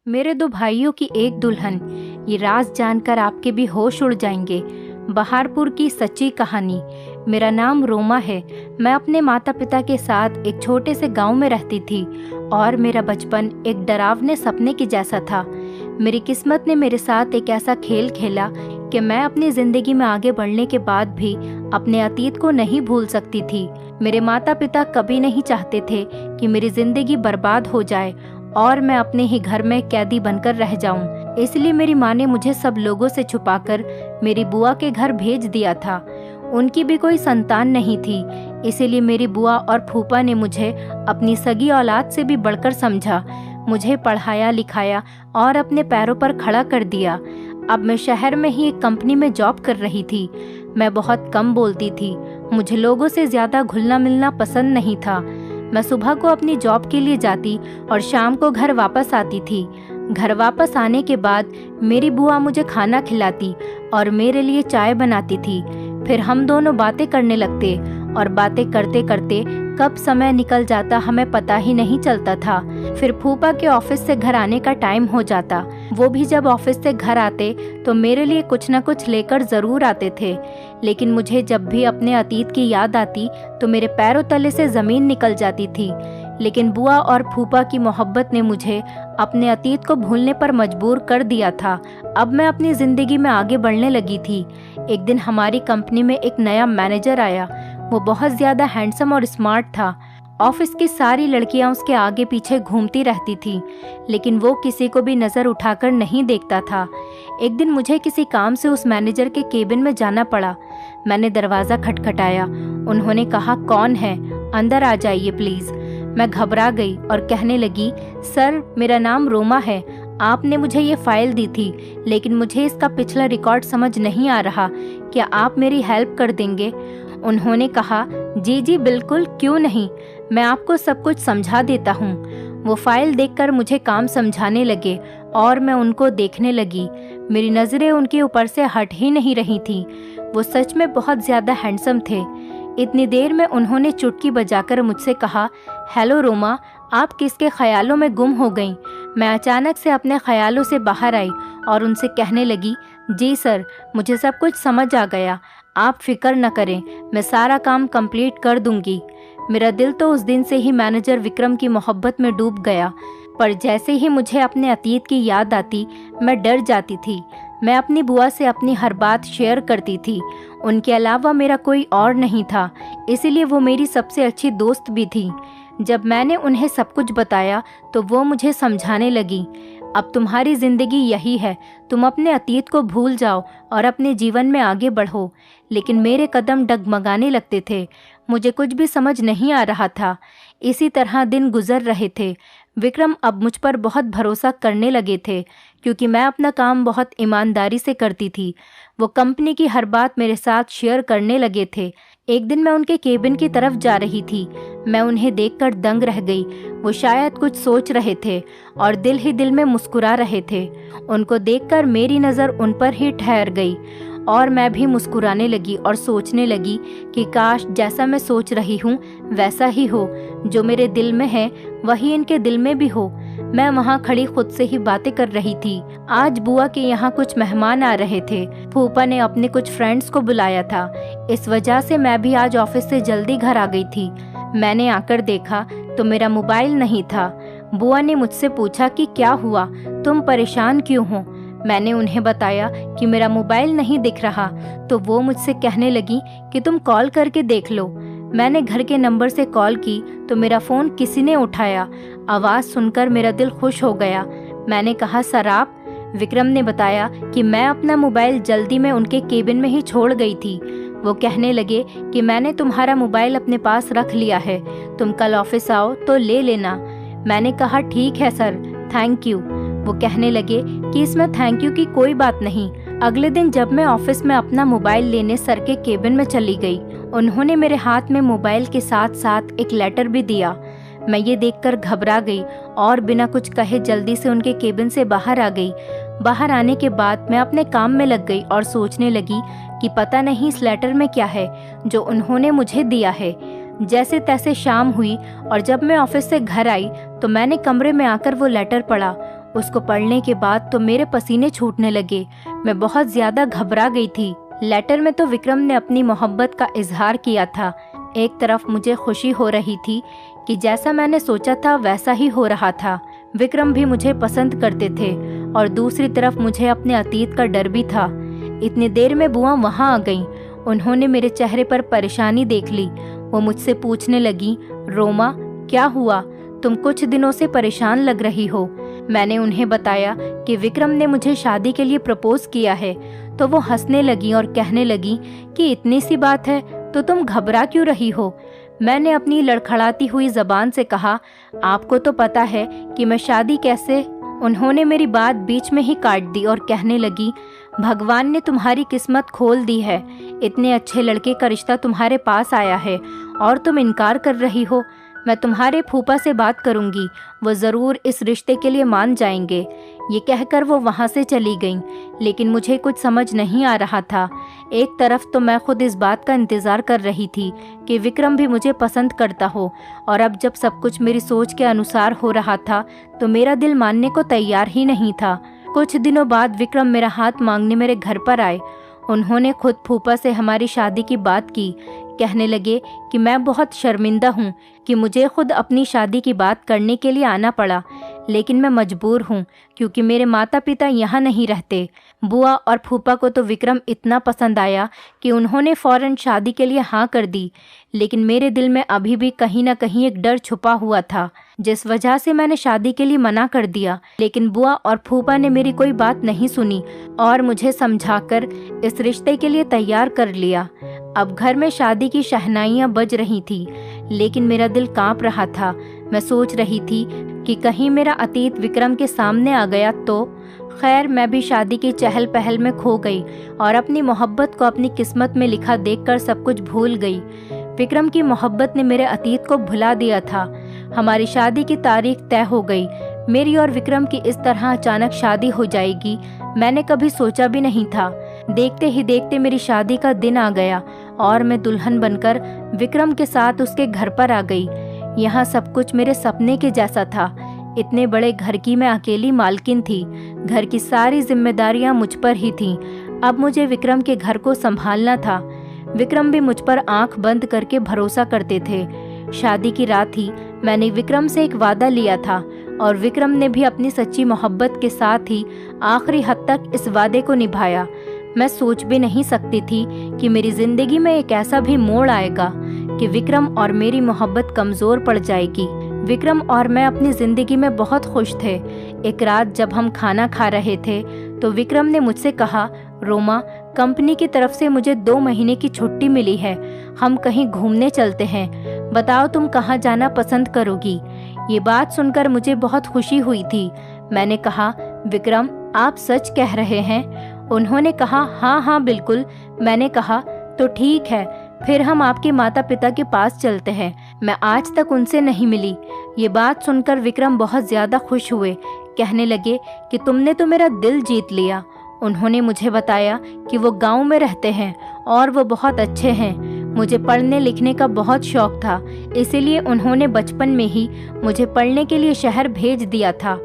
मेरे दो भाइयों की एक दुल्हन, ये राज जानकर आपके भी होश उड़ जाएंगे। बहारपुर की सच्ची कहानी। मेरा नाम रोमा है। मैं अपने माता पिता के साथ एक छोटे से गांव में रहती थी और मेरा बचपन एक डरावने सपने की जैसा था। मेरी किस्मत ने मेरे साथ एक ऐसा खेल खेला कि मैं अपनी जिंदगी में आगे बढ़ने के बाद भी अपने अतीत को नहीं भूल सकती थी। मेरे माता पिता कभी नहीं चाहते थे कि मेरी जिंदगी बर्बाद हो जाए और मैं अपने ही घर में कैदी बनकर रह जाऊं। इसलिए मेरी माँ ने मुझे सब लोगों से छुपाकर मेरी बुआ के घर भेज दिया था। उनकी भी कोई संतान नहीं थी, इसीलिए मेरी बुआ और फूफा ने मुझे अपनी सगी औलाद से भी बढ़कर समझा। मुझे पढ़ाया लिखाया और अपने पैरों पर खड़ा कर दिया। अब मैं शहर में ही एक कंपनी में जॉब कर रही थी। मैं बहुत कम बोलती थी। मुझे लोगों से ज्यादा घुलना मिलना पसंद नहीं था। मैं सुबह को अपनी जॉब के लिए जाती और शाम को घर वापस आती थी। घर वापस आने के बाद मेरी बुआ मुझे खाना खिलाती और मेरे लिए चाय बनाती थी। फिर हम दोनों बातें करने लगते और बातें करते करते कब समय निकल जाता हमें पता ही नहीं चलता था। फिर फूफा के ऑफिस से घर आने का टाइम हो जाता। वो भी जब ऑफिस से घर आते तो मेरे लिए कुछ न कुछ लेकर जरूर आते थे। लेकिन मुझे जब भी अपने अतीत की याद आती तो मेरे पैरों तले से जमीन निकल जाती थी। लेकिन बुआ और फूफा की मोहब्बत ने मुझे अपने अतीत को भूलने पर मजबूर कर दिया था। अब मैं अपनी जिंदगी में आगे बढ़ने लगी थी। एक दिन हमारी कंपनी में एक नया मैनेजर आया। वो बहुत ज्यादा हैंडसम और स्मार्ट था। ऑफिस की सारी लड़कियां उसके आगे पीछे घूमती रहती थी, लेकिन वो किसी को भी नजर उठाकर नहीं देखता था। एक दिन मुझे किसी काम से उस मैनेजर के केबिन में जाना पड़ा। मैंने दरवाजा खटखटाया। उन्होंने कहा, कौन है? अंदर आ जाइए प्लीज। मैं घबरा गई और कहने लगी, सर मेरा नाम रोमा है। आपने मुझे ये फाइल दी थी, लेकिन मुझे इसका पिछला रिकॉर्ड समझ नहीं आ रहा। क्या आप मेरी हेल्प कर देंगे? उन्होंने कहा, जी जी बिल्कुल, क्यों नहीं, मैं आपको सब कुछ समझा देता हूँ। वो फाइल देखकर मुझे काम समझाने लगे और मैं उनको देखने लगी। मेरी नज़रें उनके ऊपर से हट ही नहीं रही थी। वो सच में बहुत ज़्यादा हैंडसम थे। इतनी देर में उन्होंने चुटकी बजाकर मुझसे कहा, हेलो रोमा, आप किसके ख्यालों में गुम हो गईं? मैं अचानक से अपने ख्यालों से बाहर आई और उनसे कहने लगी, जी सर, मुझे सब कुछ समझ आ गया। आप फिक्र न करें, मैं सारा काम कंप्लीट कर दूंगी। मेरा दिल तो उस दिन से ही मैनेजर विक्रम की मोहब्बत में डूब गया। पर जैसे ही मुझे अपने अतीत की याद आती, मैं डर जाती थी। मैं अपनी बुआ से अपनी हर बात शेयर करती थी। उनके अलावा मेरा कोई और नहीं था, इसीलिए वो मेरी सबसे अच्छी दोस्त भी थी। जब मैंने उन्हें सब कुछ बताया तो वो मुझे समझाने लगी, अब तुम्हारी जिंदगी यही है, तुम अपने अतीत को भूल जाओ और अपने जीवन में आगे बढ़ो। लेकिन मेरे कदम डगमगाने लगते थे। मुझे कुछ भी समझ नहीं आ रहा था। इसी तरह दिन गुजर रहे थे। विक्रम अब मुझ पर बहुत भरोसा करने लगे थे, क्योंकि मैं अपना काम बहुत ईमानदारी से करती थी। वो कंपनी की हर बात मेरे साथ शेयर करने लगे थे। एक दिन मैं उनके केबिन की तरफ जा रही थी। मैं उन्हें देखकर दंग रह गई। वो शायद कुछ सोच रहे थे और दिल ही दिल में मुस्कुरा रहे थे। उनको देखकर मेरी नज़र उन पर ही ठहर गई और मैं भी मुस्कुराने लगी और सोचने लगी कि काश जैसा मैं सोच रही हूँ वैसा ही हो। जो मेरे दिल में है वही इनके दिल में भी हो। मैं वहाँ खड़ी खुद से ही बातें कर रही थी। आज बुआ के यहाँ कुछ मेहमान आ रहे थे। फूफा ने अपने कुछ फ्रेंड्स को बुलाया था। इस वजह से मैं भी आज ऑफिस से जल्दी घर आ गई थी। मैंने आकर देखा तो मेरा मोबाइल नहीं था। बुआ ने मुझसे पूछा कि क्या हुआ, तुम परेशान क्यों हो? मैंने उन्हें बताया कि मेरा मोबाइल नहीं दिख रहा। तो वो मुझसे कहने लगी कि तुम कॉल करके देख लो। मैंने घर के नंबर से कॉल की तो मेरा फ़ोन किसी ने उठाया। आवाज़ सुनकर मेरा दिल खुश हो गया। मैंने कहा, सर आप? विक्रम ने बताया कि मैं अपना मोबाइल जल्दी में उनके केबिन में ही छोड़ गई थी। वो कहने लगे कि मैंने तुम्हारा मोबाइल अपने पास रख लिया है, तुम कल ऑफिस आओ तो ले लेना। मैंने कहा, ठीक है सर, थैंक यू। वो कहने लगे कि इसमें थैंक यू की कोई बात नहीं। अगले दिन जब मैं ऑफिस में अपना मोबाइल लेने सर के केबिन में चली गई, उन्होंने मेरे हाथ में मोबाइल के साथ साथ एक लेटर भी दिया। मैं ये देखकर घबरा गई और बिना कुछ कहे जल्दी से उनके केबिन से बाहर आ गई। बाहर आने के बाद मैं अपने काम में लग गई और सोचने लगी कि पता नहीं इस लेटर में क्या है जो उन्होंने मुझे दिया है। जैसे तैसे शाम हुई और जब मैं ऑफिस से घर आई तो मैंने कमरे में आकर वो लेटर पढ़ा। उसको पढ़ने के बाद तो मेरे पसीने छूटने लगे। मैं बहुत ज़्यादा घबरा गई थी। लेटर में तो विक्रम ने अपनी मोहब्बत का इजहार किया था। एक तरफ मुझे खुशी हो रही थी कि जैसा मैंने सोचा था वैसा ही हो रहा था, विक्रम भी मुझे पसंद करते थे, और दूसरी तरफ मुझे अपने अतीत का डर भी था। इतनी देर में बुआ वहाँ आ गईं। उन्होंने मेरे चेहरे पर परेशानी देख ली। वो मुझसे पूछने लगी, रोमा क्या हुआ, तुम कुछ दिनों से परेशान लग रही हो। मैंने उन्हें बताया कि विक्रम ने मुझे शादी के लिए प्रपोज किया है। तो वो हंसने लगी और कहने लगी कि इतनी सी बात है तो तुम घबरा क्यों रही हो। मैंने अपनी लड़खड़ाती हुई जबान से कहा, आपको तो पता है कि मैं शादी कैसे। उन्होंने मेरी बात बीच में ही काट दी और कहने लगी, भगवान ने तुम्हारी किस्मत खोल दी है। इतने अच्छे लड़के का रिश्ता तुम्हारे पास आया है और तुम इनकार कर रही हो। मैं तुम्हारे फूफा से बात करूंगी, वो ज़रूर इस रिश्ते के लिए मान जाएंगे। ये कहकर वो वहाँ से चली गईं। लेकिन मुझे कुछ समझ नहीं आ रहा था। एक तरफ तो मैं खुद इस बात का इंतज़ार कर रही थी कि विक्रम भी मुझे पसंद करता हो, और अब जब सब कुछ मेरी सोच के अनुसार हो रहा था तो मेरा दिल मानने को तैयार ही नहीं था। कुछ दिनों बाद विक्रम मेरा हाथ मांगने मेरे घर पर आए। उन्होंने खुद फूफा से हमारी शादी की बात की। कहने लगे कि मैं बहुत शर्मिंदा हूँ कि मुझे खुद अपनी शादी की बात करने के लिए आना पड़ा, लेकिन मैं मजबूर हूँ क्योंकि मेरे माता पिता यहाँ नहीं रहते। बुआ और फूफा को तो विक्रम इतना पसंद आया कि उन्होंने फ़ौरन शादी के लिए हाँ कर दी। लेकिन मेरे दिल में अभी भी कहीं ना कहीं एक डर छुपा हुआ था, जिस वजह से मैंने शादी के लिए मना कर दिया। लेकिन बुआ और फूफा ने मेरी कोई बात नहीं सुनी और मुझे समझाकर इस रिश्ते के लिए तैयार कर लिया। अब घर में शादी की शहनाइयाँ बज रही थी, लेकिन मेरा दिल कांप रहा था। मैं सोच रही थी कि कहीं मेरा अतीत विक्रम के सामने आ गया तो। खैर, मैं भी शादी की चहल पहल में खो गई और अपनी मोहब्बत को अपनी किस्मत में लिखा देखकर सब कुछ भूल गई। विक्रम की मोहब्बत ने मेरे अतीत को भुला दिया था। हमारी शादी की तारीख तय हो गई। मेरी और विक्रम की इस तरह अचानक शादी हो जाएगी मैंने कभी सोचा भी नहीं था। देखते ही देखते मेरी शादी का दिन आ गया और मैं दुल्हन बनकर विक्रम के साथ उसके घर पर आ गई। यहाँ सब कुछ मेरे सपने के जैसा था। इतने बड़े घर की मैं अकेली मालकिन थी। घर की सारी जिम्मेदारियां मुझ पर ही थीं। अब मुझे विक्रम के घर को संभालना था। विक्रम भी मुझ पर आंख बंद करके भरोसा करते थे। शादी की रात ही मैंने विक्रम से एक वादा लिया था और विक्रम ने भी अपनी सच्ची मोहब्बत के साथ ही आखिरी हद तक इस वादे को निभाया। मैं सोच भी नहीं सकती थी कि मेरी जिंदगी में एक ऐसा भी मोड़ आएगा कि विक्रम और मेरी मोहब्बत कमजोर पड़ जाएगी। विक्रम और मैं अपनी जिंदगी में बहुत खुश थे। एक रात जब हम खाना खा रहे थे तो विक्रम ने मुझसे कहा, रोमा, कंपनी की तरफ से मुझे 2 महीने की छुट्टी मिली है। हम कहीं घूमने चलते हैं। बताओ तुम कहाँ जाना पसंद करोगी। ये बात सुनकर मुझे बहुत खुशी हुई थी। मैंने कहा, विक्रम, आप सच कह रहे हैं? उन्होंने कहा, हाँ हाँ बिल्कुल। मैंने कहा, तो ठीक है, फिर हम आपके माता पिता के पास चलते हैं। मैं आज तक उनसे नहीं मिली। ये बात सुनकर विक्रम बहुत ज़्यादा खुश हुए। कहने लगे कि तुमने तो मेरा दिल जीत लिया। उन्होंने मुझे बताया कि वो गांव में रहते हैं और वो बहुत अच्छे हैं। मुझे पढ़ने लिखने का बहुत शौक था, इसीलिए उन्होंने बचपन में ही मुझे पढ़ने के लिए शहर भेज दिया था।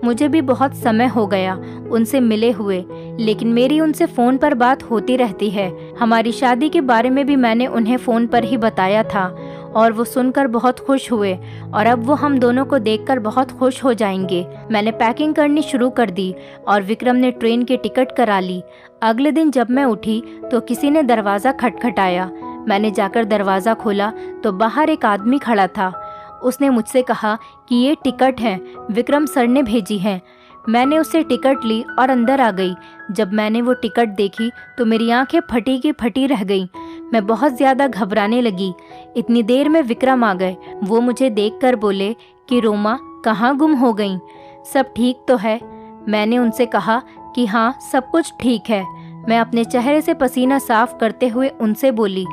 मुझे भी बहुत समय हो गया उनसे मिले हुए, लेकिन मेरी उनसे फ़ोन पर बात होती रहती है। हमारी शादी के बारे में भी मैंने उन्हें फ़ोन पर ही बताया था और वो सुनकर बहुत खुश हुए और अब वो हम दोनों को देखकर बहुत खुश हो जाएंगे। मैंने पैकिंग करनी शुरू कर दी और विक्रम ने ट्रेन की टिकट करा ली। अगले दिन जब मैं उठी तो किसी ने दरवाज़ा खटखटाया। मैंने जाकर दरवाज़ा खोला तो बाहर एक आदमी खड़ा था। उसने मुझसे कहा कि ये टिकट है, विक्रम सर ने भेजी है। मैंने उससे टिकट ली और अंदर आ गई। जब मैंने वो टिकट देखी तो मेरी आंखें फटी की फटी रह गईं। मैं बहुत ज़्यादा घबराने लगी। इतनी देर में विक्रम आ गए। वो मुझे देखकर बोले कि रोमा, कहाँ गुम हो गईं? सब ठीक तो है? मैंने उनसे कहा कि हाँ, सब कुछ ठीक है। मैं अपने चेहरे से पसीना साफ करते हुए उनसे बोली,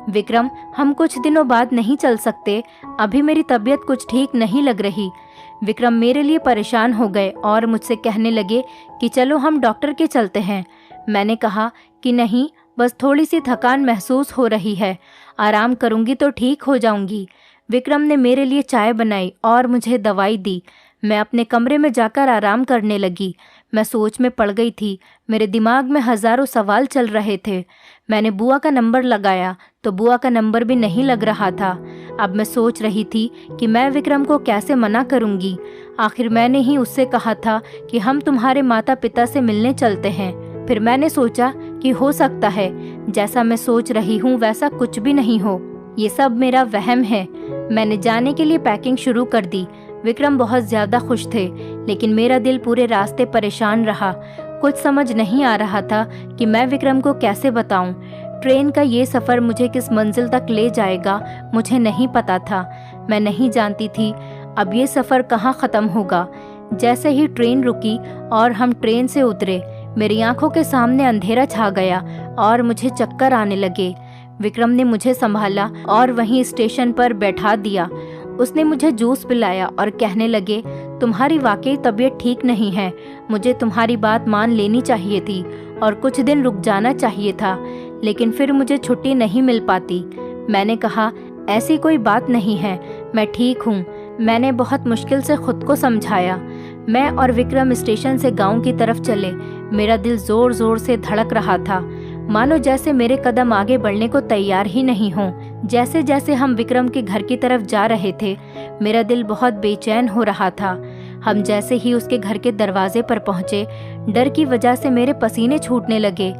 विक्रम, हम कुछ दिनों बाद नहीं चल सकते। अभी मेरी तबीयत कुछ ठीक नहीं लग रही। विक्रम मेरे लिए परेशान हो गए और मुझसे कहने लगे कि चलो हम डॉक्टर के चलते हैं। मैंने कहा कि नहीं, बस थोड़ी सी थकान महसूस हो रही है, आराम करूंगी तो ठीक हो जाऊंगी। विक्रम ने मेरे लिए चाय बनाई और मुझे दवाई दी। मैं अपने कमरे में जाकर आराम करने लगी। मैं सोच में पड़ गई थी। मेरे दिमाग में हज़ारों सवाल चल रहे थे। मैंने बुआ का नंबर लगाया तो बुआ का नंबर भी नहीं लग रहा था। अब मैं सोच रही थी कि मैं विक्रम को कैसे मना करूंगी। आखिर मैंने ही उससे कहा था कि हम तुम्हारे माता पिता से मिलने चलते हैं। फिर मैंने सोचा कि हो सकता है जैसा मैं सोच रही हूँ वैसा कुछ भी नहीं हो, ये सब मेरा वहम है। मैंने जाने के लिए पैकिंग शुरू कर दी। विक्रम बहुत ज़्यादा खुश थे, लेकिन मेरा दिल पूरे रास्ते परेशान रहा। कुछ समझ नहीं आ रहा था कि मैं विक्रम को कैसे बताऊं। ट्रेन का ये सफ़र मुझे किस मंजिल तक ले जाएगा मुझे नहीं पता था। मैं नहीं जानती थी अब ये सफ़र कहाँ ख़त्म होगा। जैसे ही ट्रेन रुकी और हम ट्रेन से उतरे, मेरी आंखों के सामने अंधेरा छा गया और मुझे चक्कर आने लगे। विक्रम ने मुझे संभाला और वहीं स्टेशन पर बैठा दिया। उसने मुझे जूस पिलाया और कहने लगे, तुम्हारी वाकई तबीयत ठीक नहीं है, मुझे तुम्हारी बात मान लेनी चाहिए थी और कुछ दिन रुक जाना चाहिए था, लेकिन फिर मुझे छुट्टी नहीं मिल पाती। मैंने कहा, ऐसी कोई बात नहीं है, मैं ठीक हूँ। मैंने बहुत मुश्किल से खुद को समझाया। मैं और विक्रम स्टेशन से गांव की तरफ चले। मेरा दिल जोर जोर से धड़क रहा था, मानो जैसे मेरे कदम आगे बढ़ने को तैयार ही नहीं हों। जैसे जैसे हम विक्रम के घर की तरफ जा रहे थे, मेरा दिल बहुत बेचैन हो रहा था। हम जैसे ही उसके घर के दरवाजे पर पहुंचे, डर की वजह से मेरे पसीने छूटने लगे।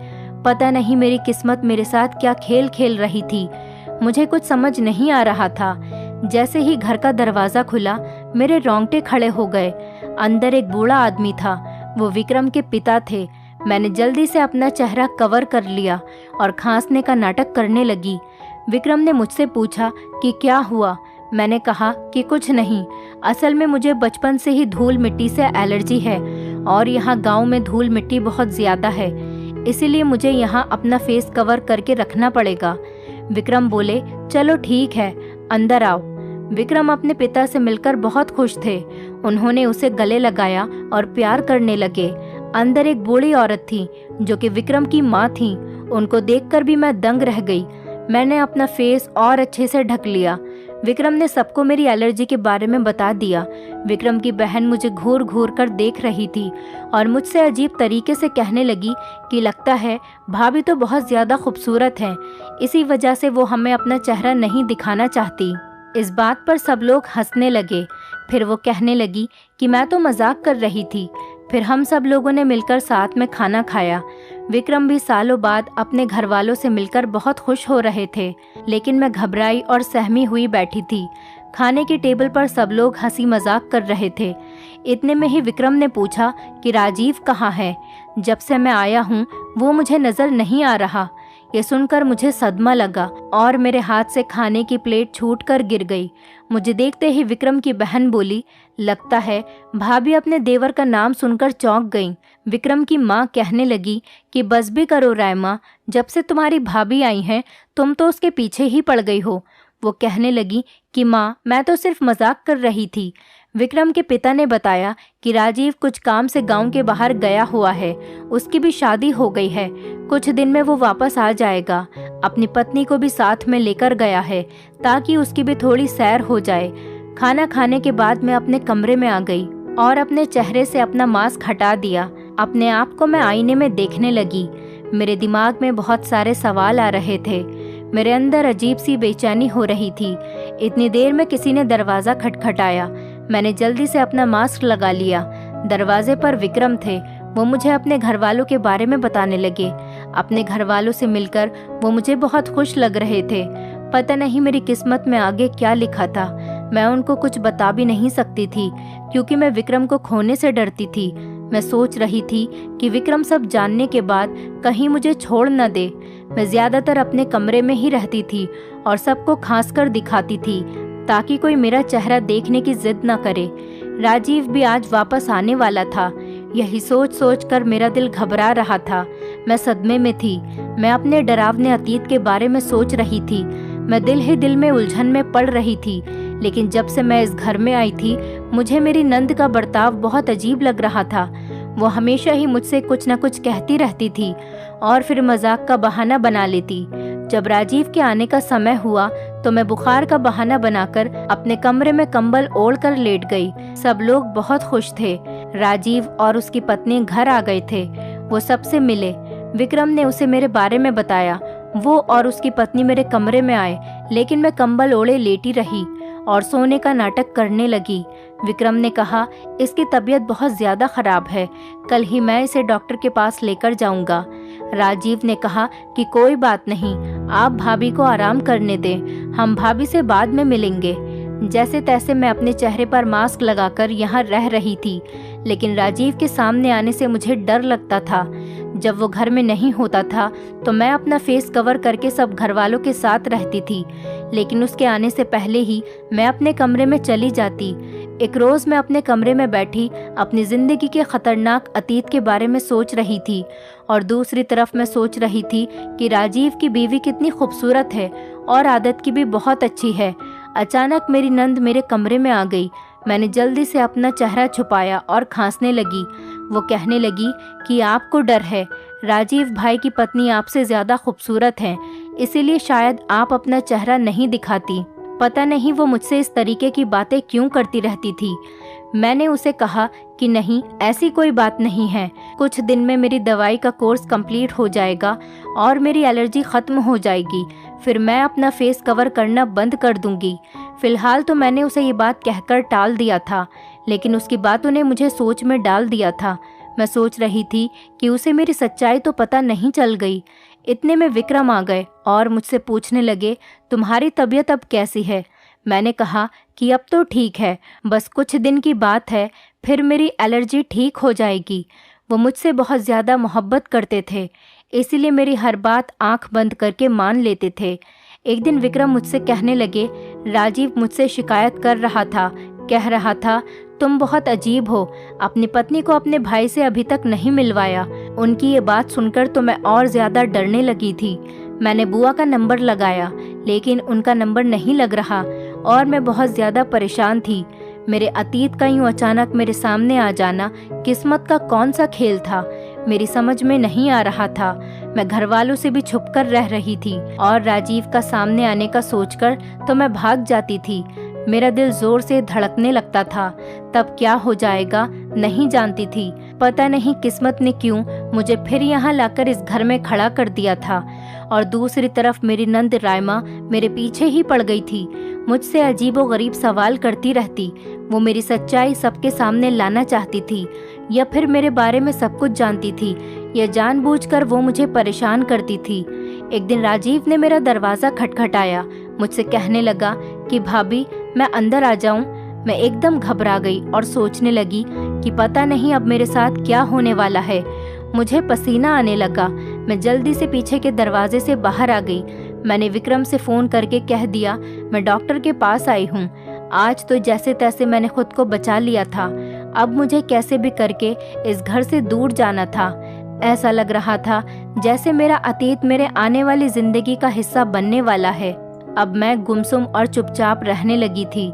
पता नहीं मेरी किस्मत मेरे साथ क्या खेल खेल रही थी। मुझे कुछ समझ नहीं आ रहा था। जैसे ही घर का दरवाजा खुला, मेरे रोंगटे खड़े हो गए। अंदर एक बूढ़ा आदमी था। वो विक्रम के पिता थे। मैंने जल्दी से अपना चेहरा कवर कर लिया और खांसने का नाटक करने लगी। विक्रम ने मुझसे पूछा कि क्या हुआ। मैंने कहा कि कुछ नहीं, असल में मुझे बचपन से ही धूल मिट्टी से एलर्जी है और यहाँ गांव में धूल मिट्टी बहुत ज़्यादा है, इसीलिए मुझे यहाँ अपना फेस कवर करके रखना पड़ेगा। विक्रम बोले, चलो ठीक है, अंदर आओ। विक्रम अपने पिता से मिलकर बहुत खुश थे। उन्होंने उसे गले लगाया और प्यार करने लगे। अंदर एक बूढ़ी औरत थी जो कि विक्रम की माँ थी। उनको देखकर भी मैं दंग रह गई। मैंने अपना फेस और अच्छे से ढक लिया। विक्रम ने सबको मेरी एलर्जी के बारे में बता दिया। विक्रम की बहन मुझे घूर घूर कर देख रही थी और मुझसे अजीब तरीके से कहने लगी कि लगता है भाभी तो बहुत ज़्यादा खूबसूरत हैं, इसी वजह से वो हमें अपना चेहरा नहीं दिखाना चाहती। इस बात पर सब लोग हंसने लगे। फिर वो कहने लगी कि मैं तो मजाक कर रही थी। फिर हम सब लोगों ने मिलकर साथ में खाना खाया। विक्रम भी सालों बाद अपने घर वालों से मिलकर बहुत खुश हो रहे थे, लेकिन मैं घबराई और सहमी हुई बैठी थी। खाने की टेबल पर सब लोग हंसी मजाक कर रहे थे। इतने में ही विक्रम ने पूछा कि राजीव कहाँ है। जब से मैं आया हूँ वो मुझे नजर नहीं आ रहा। ये सुनकर मुझे सदमा लगा और मेरे हाथ से खाने की प्लेट छूटकर गिर गई। मुझे देखते ही विक्रम की बहन बोली, लगता है भाभी अपने देवर का नाम सुनकर चौंक गईं। विक्रम की माँ कहने लगी कि बस भी करो रायमा, जब से तुम्हारी भाभी आई हैं तुम तो उसके पीछे ही पड़ गई हो। वो कहने लगी कि माँ, मैं तो सिर्फ मजाक कर रही थी। विक्रम के पिता ने बताया कि राजीव कुछ काम से गांव के बाहर गया हुआ है, उसकी भी शादी हो गई है, कुछ दिन में वो वापस आ जाएगा। अपनी पत्नी को भी साथ में लेकर गया है ताकि उसकी भी थोड़ी सैर हो जाए। खाना खाने के बाद मैं अपने कमरे में आ गई और अपने चेहरे से अपना मास्क हटा दिया। अपने आप को मैं आईने में देखने लगी। मेरे दिमाग में बहुत सारे सवाल आ रहे थे। मेरे अंदर अजीब सी बेचैनी हो रही थी। इतनी देर में किसी ने दरवाज़ा खटखटाया। मैंने जल्दी से अपना मास्क लगा लिया। दरवाजे पर विक्रम थे। वो मुझे अपने घर वालों के बारे में बताने लगे। अपने घर वालों से मिलकर वो मुझे बहुत खुश लग रहे थे। पता नहीं मेरी किस्मत में आगे क्या लिखा था। मैं उनको कुछ बता भी नहीं सकती थी क्योंकि मैं विक्रम को खोने से डरती थी। मैं सोच रही थी कि विक्रम सब जानने के बाद कहीं मुझे छोड़ न दे। मैं ज़्यादातर अपने कमरे में ही रहती थी और सबको खांस कर दिखाती थी ताकि कोई मेरा चेहरा देखने की जिद न करे। राजीव भी आज वापस आने वाला था। यही सोच सोच कर मेरा दिल घबरा रहा था। मैं सदमे में थी। मैं अपने डरावने अतीत के बारे में सोच रही थी। मैं दिल ही दिल में उलझन में पड़ रही थी। लेकिन जब से मैं इस घर में आई थी, मुझे मेरी नंद का बर्ताव बहुत अजीब लग रहा था। वो हमेशा ही मुझसे कुछ न कुछ कहती रहती थी और फिर मजाक का बहाना बना लेती। जब राजीव के आने का समय हुआ तो मैं बुखार का बहाना बनाकर अपने कमरे में कंबल ओढ़कर लेट गई। सब लोग बहुत खुश थे। राजीव और उसकी पत्नी घर आ गए थे। वो सबसे मिले। विक्रम ने उसे मेरे बारे में बताया। वो और उसकी पत्नी मेरे कमरे में आए, लेकिन मैं कंबल ओढ़े लेटी रही और सोने का नाटक करने लगी। विक्रम ने कहा, इसकी तबीयत बहुत ज्यादा खराब है, कल ही मैं इसे डॉक्टर के पास लेकर जाऊंगा। राजीव ने कहा कि कोई बात नहीं, आप भाभी को आराम करने दें, हम भाभी से बाद में मिलेंगे। जैसे तैसे मैं अपने चेहरे पर मास्क लगाकर यहाँ रह रही थी, लेकिन राजीव के सामने आने से मुझे डर लगता था। जब वो घर में नहीं होता था तो मैं अपना फेस कवर करके सब घर वालों के साथ रहती थी, लेकिन उसके आने से पहले ही मैं अपने कमरे में चली जाती। एक रोज मैं अपने कमरे में बैठी अपनी जिंदगी के खतरनाक अतीत के बारे में सोच रही थी, और दूसरी तरफ मैं सोच रही थी कि राजीव की बीवी कितनी खूबसूरत है और आदत की भी बहुत अच्छी है। अचानक मेरी नंद मेरे कमरे में आ गई। मैंने जल्दी से अपना चेहरा छुपाया और खांसने लगी। वो कहने लगी कि आपको डर है, राजीव भाई की पत्नी आपसे ज्यादा खूबसूरत है, इसीलिए शायद आप अपना चेहरा नहीं दिखाती। पता नहीं वो मुझसे इस तरीके की बातें क्यों करती रहती थी। मैंने उसे कहा कि नहीं, ऐसी कोई बात नहीं है, कुछ दिन में मेरी दवाई का कोर्स कंप्लीट हो जाएगा और मेरी एलर्जी खत्म हो जाएगी, फिर मैं अपना फेस कवर करना बंद कर दूंगी। फिलहाल तो मैंने उसे ये बात कहकर टाल दिया था, लेकिन उसकी बातों ने मुझे सोच में डाल दिया था। मैं सोच रही थी कि उसे मेरी सच्चाई तो पता नहीं चल गई। इतने में विक्रम आ गए और मुझसे पूछने लगे, तुम्हारी तबीयत अब कैसी है? मैंने कहा कि अब तो ठीक है, बस कुछ दिन की बात है, फिर मेरी एलर्जी ठीक हो जाएगी। वो मुझसे बहुत ज़्यादा मोहब्बत करते थे, इसीलिए मेरी हर बात आंख बंद करके मान लेते थे। एक दिन विक्रम मुझसे कहने लगे, राजीव मुझसे शिकायत कर रहा था, कह रहा था तुम बहुत अजीब हो, अपनी पत्नी को अपने भाई से अभी तक नहीं मिलवाया। उनकी ये बात सुनकर तो मैं और ज्यादा डरने लगी थी। मैंने बुआ का नंबर लगाया, लेकिन उनका नंबर नहीं लग रहा और मैं बहुत ज्यादा परेशान थी। मेरे अतीत का यूं अचानक मेरे सामने आ जाना किस्मत का कौन सा खेल था, मेरी समझ में नहीं आ रहा था। मैं घर वालों से भी छुपकर रह रही थी और राजीव का सामने आने का सोचकर तो मैं भाग जाती थी। मेरा दिल जोर से धड़कने लगता था। तब क्या हो जाएगा नहीं जानती थी। पता नहीं किस्मत ने क्यों मुझे फिर यहाँ लाकर इस घर में खड़ा कर दिया था। और दूसरी तरफ मेरी नंद रायमा मेरे पीछे ही पड़ गई थी, मुझसे अजीबोगरीब सवाल करती रहती। वो मेरी सच्चाई सबके सामने लाना चाहती थी, या फिर मेरे बारे में सब कुछ जानती थी, या जानबूझकर वो मुझे परेशान करती थी। एक दिन राजीव ने मेरा दरवाजा खटखटाया, मुझसे कहने लगा कि भाभी मैं अंदर आ जाऊं। मैं एकदम घबरा गई और सोचने लगी कि पता नहीं अब मेरे साथ क्या होने वाला है। मुझे पसीना आने लगा। मैं जल्दी से पीछे के दरवाजे से बाहर आ गई। मैंने विक्रम से फोन करके कह दिया, मैं डॉक्टर के पास आई हूँ। आज तो जैसे तैसे मैंने खुद को बचा लिया था, अब मुझे कैसे भी करके इस घर से दूर जाना था। ऐसा लग रहा था जैसे मेरा अतीत मेरे आने वाली जिंदगी का हिस्सा बनने वाला है। अब मैं गुमसुम और चुपचाप रहने लगी थी।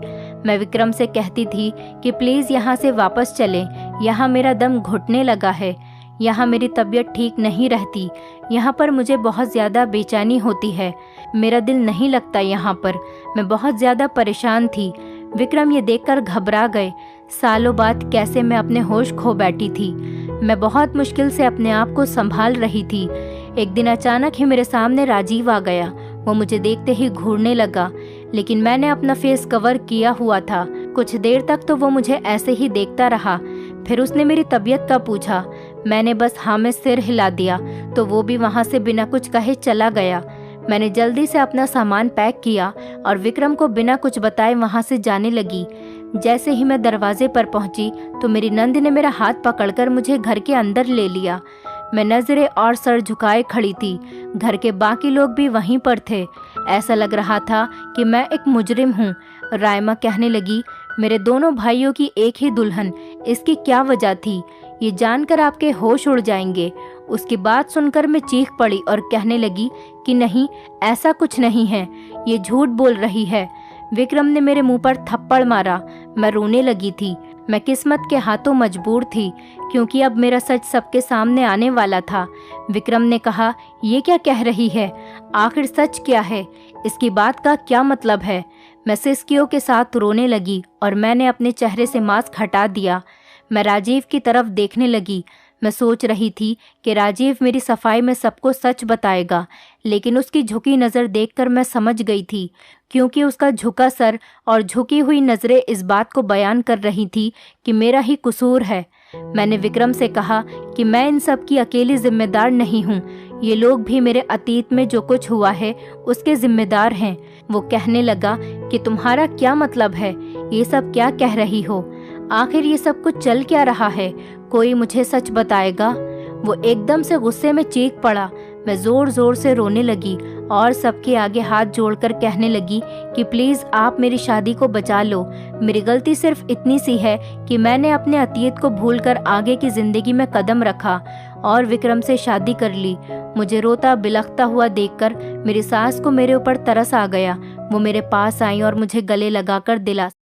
मैं विक्रम से कहती थी कि प्लीज यहाँ से वापस चलें, यहाँ मेरा दम घुटने लगा है, यहाँ मेरी तबीयत ठीक नहीं रहती, यहाँ पर मुझे बहुत ज़्यादा बेचैनी होती है, मेरा दिल नहीं लगता यहाँ पर। मैं बहुत ज़्यादा परेशान थी। विक्रम ये देखकर घबरा गए। सालों बाद कैसे मैं अपने होश खो बैठी थी। मैं बहुत मुश्किल से अपने आप को संभाल रही थी। एक दिन अचानक ही मेरे सामने राजीव आ गया। वो मुझे देखते ही घूरने लगा, लेकिन मैंने अपना फेस कवर किया हुआ था। कुछ देर तक तो वो मुझे ऐसे ही देखता रहा। फिर उसने मेरी तबीयत का पूछा। मैंने बस हाँ में सिर हिला दिया, तो वो भी वहाँ से बिना कुछ कहे चला गया। मैंने जल्दी से अपना सामान पैक किया और विक्रम को बिना कुछ बताए वहाँ से जाने लगी। जैसे ही मैं दरवाजे पर पहुंची तो मेरी नंद ने मेरा हाथ पकड़कर मुझे घर के अंदर ले लिया। मैं नजरें और सर झुकाए खड़ी थी। घर के बाकी लोग भी वहीं पर थे। ऐसा लग रहा था कि मैं एक मुजरिम हूँ। रायमा कहने लगी, मेरे दोनों भाइयों की एक ही दुल्हन, इसकी क्या वजह थी? ये जानकर आपके होश उड़ जाएंगे। उसकी बात सुनकर मैं चीख पड़ी और कहने लगी कि नहीं, ऐसा कुछ नहीं है, ये झूठ बोल रही है। विक्रम ने मेरे मुंह पर थप्पड़ मारा। मैं रोने लगी थी। मैं किस्मत के हाथों मजबूर थी, क्योंकि अब मेरा सच सबके सामने आने वाला था। विक्रम ने कहा, ये क्या कह रही है? आखिर सच क्या है? इसकी बात का क्या मतलब है? मैं सिसकियों के साथ रोने लगी और मैंने अपने चेहरे से मास्क हटा दिया। मैं राजीव की तरफ देखने लगी। मैं सोच रही थी कि राजीव मेरी सफाई में सबको सच बताएगा, लेकिन उसकी झुकी नज़र देखकर मैं समझ गई थी, क्योंकि उसका झुका सर और झुकी हुई नज़रें इस बात को बयान कर रही थी कि मेरा ही कसूर है। मैंने विक्रम से कहा कि मैं इन सब की अकेली जिम्मेदार नहीं हूँ। ये लोग भी मेरे अतीत में जो कुछ हुआ है उसके जिम्मेदार हैं। वो कहने लगा कि तुम्हारा क्या मतलब है? ये सब क्या कह रही हो? आखिर ये सब कुछ चल क्या रहा है? कोई मुझे सच बताएगा? वो एकदम से गुस्से में चीख पड़ा। मैं जोर जोर से रोने लगी और सबके आगे हाथ जोड़कर कहने लगी कि प्लीज़ आप मेरी शादी को बचा लो। मेरी गलती सिर्फ इतनी सी है कि मैंने अपने अतीत को भूलकर आगे की ज़िंदगी में कदम रखा और विक्रम से शादी कर ली। मुझे रोता बिलखता हुआ देखकर मेरी सास को मेरे ऊपर तरस आ गया। वो मेरे पास आई और मुझे गले लगाकर दिलासा